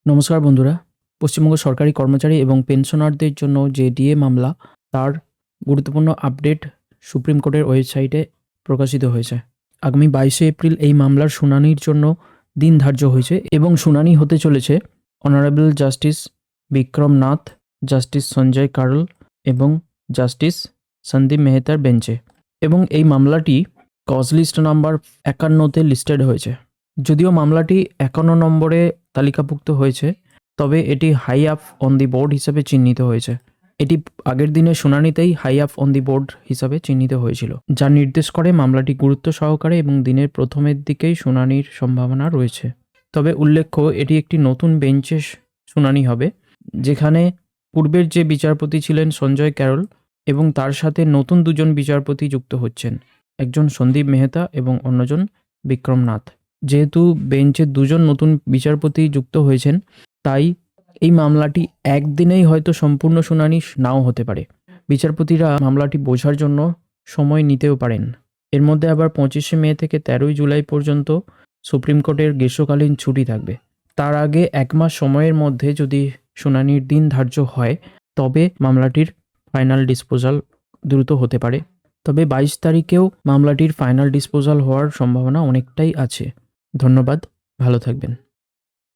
নমস্কার বন্ধুরা। পশ্চিমবঙ্গ সরকারি কর্মচারী এবং পেনশনারদের জন্য যে ডিএ মামলা, তার গুরুত্বপূর্ণ আপডেট সুপ্রিম কোর্টের ওয়েবসাইটে প্রকাশিত হয়েছে। আগামী 22শে এপ্রিল এই মামলার শুনানির জন্য দিন ধার্য হয়েছে এবং শুনানি হতে চলেছে honourable justice Vikram Nath, justice Sanjay Karol এবং জাস্টিস সন্দীপ মেহতার বেঞ্চে। এবং এই মামলাটি কজ লিস্ট নাম্বার 51-তে লিস্টেড হয়েছে। যদিও মামলাটি 51 নম্বরে তালিকাভুক্ত হয়েছে, তবে এটি high up on the board হিসাবে চিহ্নিত হয়েছে। এটি আগের দিনের শুনানিতেই high up on the board হিসাবে চিহ্নিত হয়েছিল, যা নির্দেশ করে মামলাটি গুরুত্ব সহকারে এবং দিনের প্রথমের দিকেই শুনানির সম্ভাবনা রয়েছে। তবে উল্লেখ্য, এটি একটি নতুন বেঞ্চে শুনানি হবে, যেখানে পূর্বের যে বিচারপতি ছিলেন সঞ্জয় ক্যারল এবং তার সাথে নতুন দুজন বিচারপতি যুক্ত হচ্ছেন, একজন সন্দীপ মেহতা এবং অন্যজন বিক্রম নাথ। যেহেতু বেঞ্চে দুজন নতুন বিচারপতি যুক্ত হয়েছেন, তাই এই মামলাটি একদিনেই হয়তো সম্পূর্ণ শুনানি নাও হতে পারে। বিচারপতিরা মামলাটি বোঝার জন্য সময় নিতেও পারেন। এর মধ্যে আবার 25শে মে থেকে 13ই জুলাই পর্যন্ত সুপ্রিম কোর্টের গ্রীষ্মকালীন ছুটি থাকবে। তার আগে 1 মাস সময়ের মধ্যে যদি শুনানির দিন ধার্য হয়, তবে মামলাটির ফাইনাল ডিসপোজাল দ্রুত হতে পারে। তবে 22 তারিখেও মামলাটির ফাইনাল ডিসপোজাল হওয়ার সম্ভাবনা অনেকটাই আছে। ধন্যবাদ, ভালো থাকবেন।